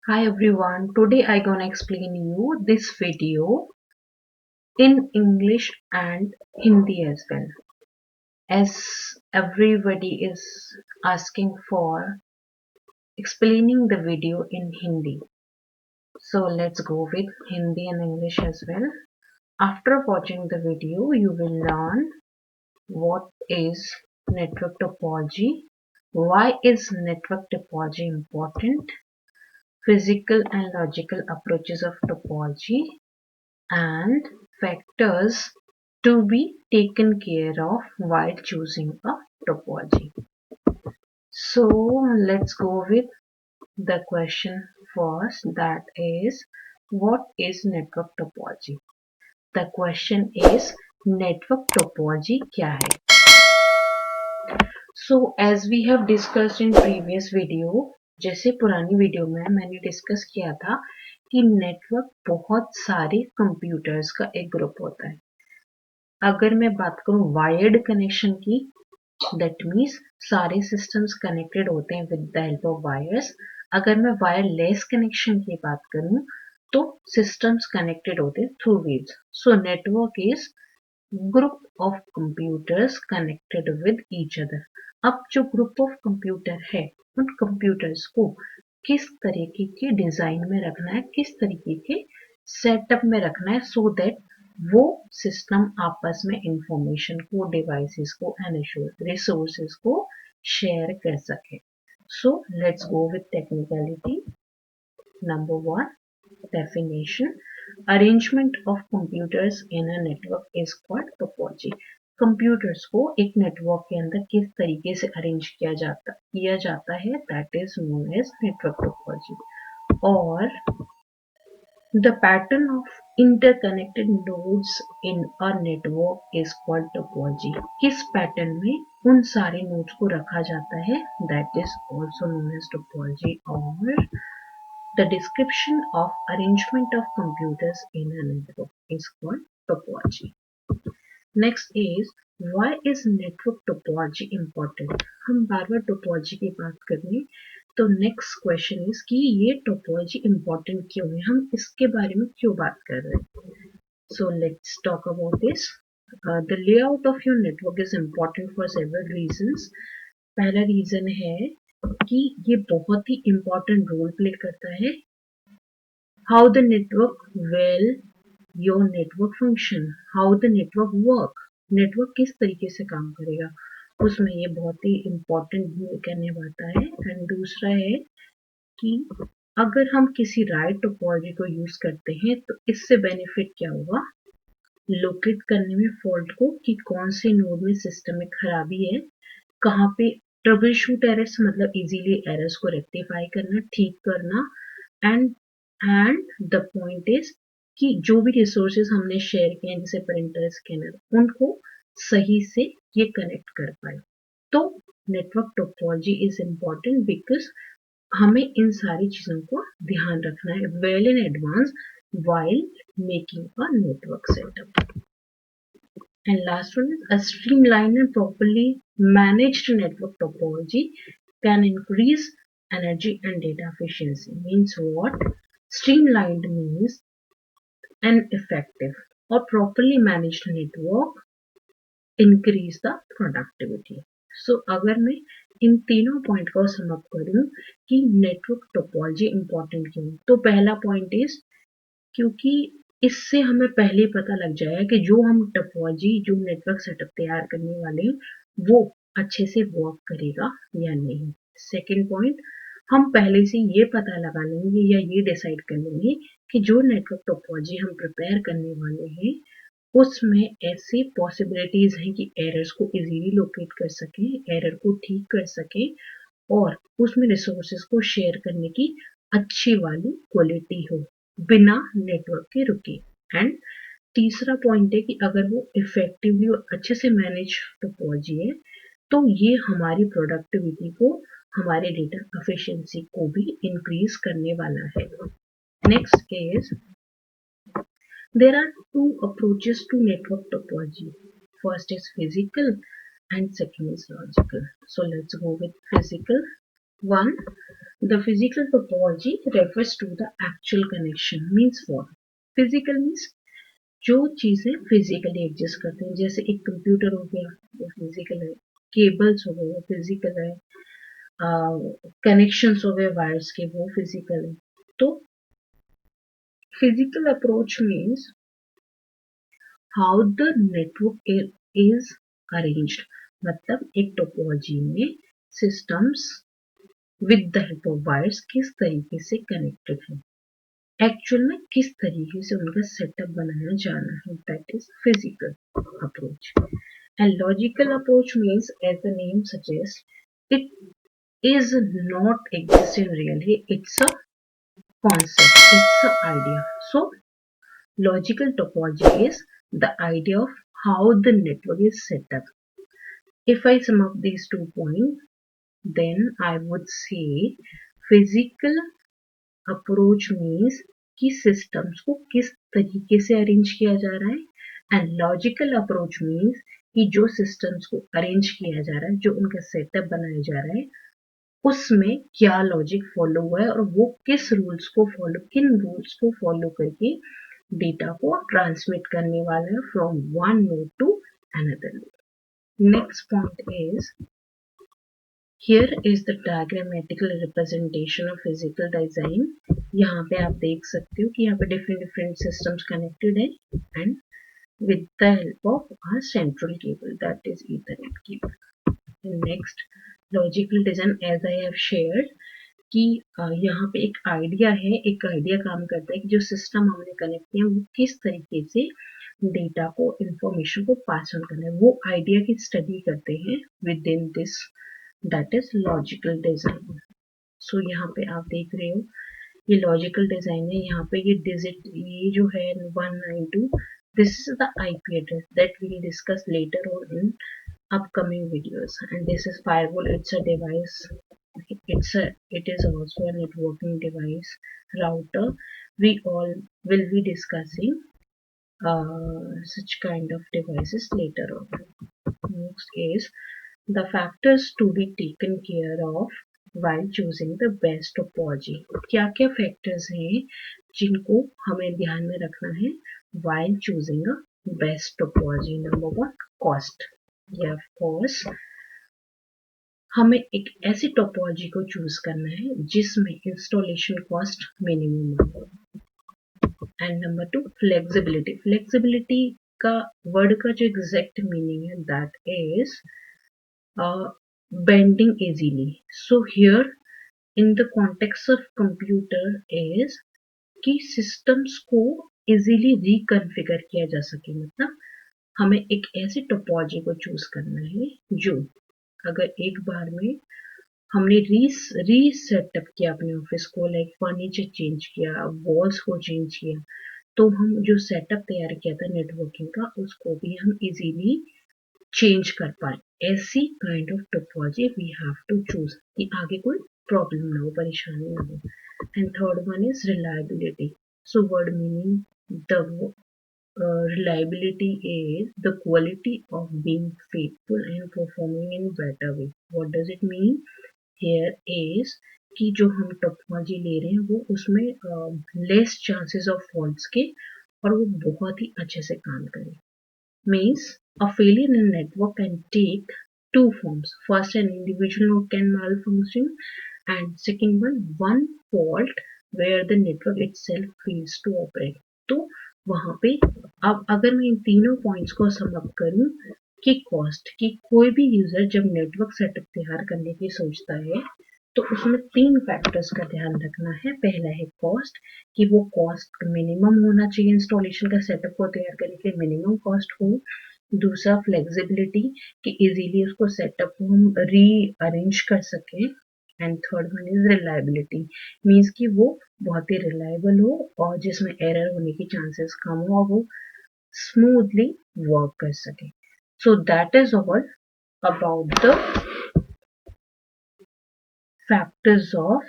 Hi everyone, today I gonna explain you this video in English and Hindi as well. As everybody is asking for explaining the video in Hindi. So let's go with Hindi and English as well. After watching the video, you will learn what is network topology, why is network topology important, physical and logical approaches of topology, and factors to be taken care of while choosing a topology. So let's go with the question first, that is, what is network topology? The question is, network topology क्या है? So as we have discussed in previous video, जैसे पुरानी video में मैंने discuss किया था कि network बहुत सारे कंप्यूटर्स का एक ग्रुप होता है. अगर मैं बात करूं वायर्ड कनेक्शन की, दैट मीन्स सारे सिस्टम्स कनेक्टेड होते हैं with the help of wires. अगर मैं वायरलेस कनेक्शन की बात करूं तो सिस्टम्स कनेक्टेड होते हैं through waves. So network is group of computers connected with each other. अब जो ग्रुप ऑफ कंप्यूटर है, उन कंप्यूटर्स को किस तरीके के डिजाइन में रखना है, किस तरीके के सेटअप में रखना है, सो दैट वो सिस्टम आपस में इंफॉर्मेशन को, डिवाइसेस को एंड रिसोर्सेज को शेयर कर सके. So let's go with technicality. Number 1, definition. Arrangement of computers in a network is called topology. Computers को एक नेटवर्क के अंदर किस तरीके से अरेंज किया जाता है, that is known as network topology. और the pattern of interconnected nodes in a network is called topology. किस पैटर्न में उन सारे नोड्स को रखा जाता है, that is also known as topology. और the description of arrangement of computers in a network is called topology. Next is, why is network topology important? हम बार बार topology की बात कर रहे हैं, तो next question is कि ये topology important क्यों है, हम इसके बारे में क्यों बात कर रहे हैं. So let's talk about this. The layout of your network is important for several reasons. पहला रीजन है कि ये बहुत ही important रोल प्ले करता है. How the network will your network function, how the network work, network किस तरीके से काम करेगा, उसमें ये बहुत ही इम्पोर्टेंट भूमिका निभाता है. एंड दूसरा है कि अगर हम किसी राइट टोपोलॉजी को यूज करते हैं तो इससे बेनिफिट क्या होगा, लोकेट करने में फॉल्ट को कि कौन से नोड में सिस्टम में खराबी है, कहाँ पे ट्रबल शूट एरर्स, मतलब इजीली एरर्स को रेक्टिफाई करना, ठीक करना. एंड द पॉइंट इज कि जो भी रिसोर्सेज हमने शेयर किए हैं जैसे प्रिंटर, स्कैनर, उनको सही से ये कनेक्ट कर पाए. तो network topology is important because हमें इन सारी चीजों को ध्यान रखना है well in advance while making a network setup. And last one is, a streamlined and properly managed network topology can increase energy and data efficiency. Means what? Streamlined means an effective or properly managed network increase the productivity. So अगर मैं इन तीनों point को sum up करूं कि network topology important क्यों, तो पहला point is क्योंकि इससे हमें पहले पता लग जाएगा कि जो हम टोपोलॉजी, जो नेटवर्क सेटअप तैयार करने वाले हैं, वो अच्छे से वर्क करेगा या नहीं. सेकेंड पॉइंट, हम पहले से ये पता लगा लेंगे या ये डिसाइड कर लेंगे कि जो नेटवर्क टोपोलॉजी हम प्रिपेयर करने वाले हैं उसमें ऐसी पॉसिबिलिटीज हैं कि एरर्स को इजीली लोकेट कर सकें, एरर को ठीक कर सकें, और उसमें रिसोर्सेज को शेयर करने की अच्छी वाली क्वालिटी हो बिना नेटवर्क के रुके. एंड तीसरा पॉइंट है कि अगर वो इफेक्टिवली और अच्छे से मैनेज टोपोलॉजी है तो ये हमारी प्रोडक्टिविटी को, हमारे डेटा एफिशिएंसी को भी इंक्रीज करने वाला है. Next is, there are two approaches to network topology. First is physical and second is logical. So let's go with physical. One, The physical topology refers to the actual connection. Means what? Physical means जो चीजें physically exist करते हैं, जैसे एक computer हो गया वो physical है, केबल्स हो गए वो फिजिकल है, कनेक्शंस हो गए वायर्स के वो फिजिकल है. तो physical approach means how the network is arranged. मतलब एक टोपोलॉजी में systems with the help of wires किस तरीके से कनेक्टेड है, एक्चुअल में किस तरीके से उनका सेटअप बनाया जाना है. That is physical approach. And logical approach means as the name suggest it is not exist in reality. It's a concept. It's an idea. So logical topology is the idea of how the network is set up. If I sum up these 2 points, then I would say physical approach means कि systems को किस तरीके से arrange किया जा रहा है, and logical approach means कि जो सिस्टम्स को अरेंज किया जा रहा है, जो उनका सेटअप बनाया जा रहा है, उसमें क्या लॉजिक फॉलो हुआ है और वो किन रूल्स को फॉलो करके डेटा को ट्रांसमिट करने वाला है from one node to another node. Next point is here is the diagrammatical representation of physical design. यहाँ पे आप देख सकते हो कि यहाँ पे डिफरेंट डिफरेंट सिस्टम्स कनेक्टेड है and with the help of a central cable, that is Ethernet cable. Next, logical design as I have shared कि यहाँ पे एक आइडिया काम करता है कि जो सिस्टम हमने कनेक्ट किया वो किस तरीके से डेटा को इंफॉर्मेशन को पास ऑन करना है, वो आइडिया की स्टडी करते हैं with in this, that is logical design. So यहाँ पे आप देख रहे हो ये लॉजिकल डिजाइन है. यहाँ पे ये डिजिट ये जो है 192, this is the IP address that we will discuss later on in upcoming videos. And this is firewall. It's a device. It is also a networking device. Router. We all will be discussing such kind of devices later on. Next is the factors to be taken care of while choosing the best topology. क्या क्या factors हैं जिनको हमें ध्यान में रखना है while choosing a best topology. Number one, cost. Yeah, of course. हमें एक ऐसी टोपोलॉजी को चूज करना है जिसमें इंस्टॉलेशन कॉस्ट मिनिमम हो. And number two, flexibility. Flexibility का वर्ड का जो एग्जैक्ट मीनिंग है that is bending easily. So here in the context of computer is कि systems को easily reconfigure किया जा सके. मतलब हमें एक ऐसी टोपोलॉजी को चूज करना है जो अगर एक बार में हमने रीसेटअप किया अपने ऑफिस को, लाइक फर्नीचर चेंज किया, वॉल्स को चेंज किया, तो हम जो सेटअप तैयार किया था नेटवर्किंग का उसको भी हम इजीली चेंज कर पाए. ऐसी kind of topology we have to choose कि आगे कोई प्रॉब्लम ना हो, परेशानी ना हो. And third one is reliability. So word meaning the reliability is the quality of being faithful and performing in better way. What does it mean? Here is कि जो हम टोपोलॉजी ले रहे हैं वो उसमें लेस चांसेस ऑफ फॉल्ट्स के और वो बहुत ही अच्छे से काम करे. Means a failure in a network can take two forms. First, an individual node can malfunction, and second one fault where the network itself fails to operate. तो वहां पे अब अगर मैं इन तीनों पॉइंट्स को सम अप करूं कि कॉस्ट कि कोई भी यूजर जब नेटवर्क सेटअप तैयार करने की सोचता है तो उसमें 3 फैक्टर्स का ध्यान रखना है. पहला है कॉस्ट कि वो कॉस्ट मिनिमम होना चाहिए, इंस्टॉलेशन का सेटअप को तैयार करने के लिए मिनिमम कॉस्ट हो. दूसरा फ्लेक्सिबिलिटी कि इजीली उसको सेटअप को हम री अरेंज कर सकें. And third one is reliability, means कि वो बहुत ही रिलायबल हो और जिसमें एरर होने की चांसेस कम हो और वो स्मूथली वर्क कर सके. So that is all about the factors of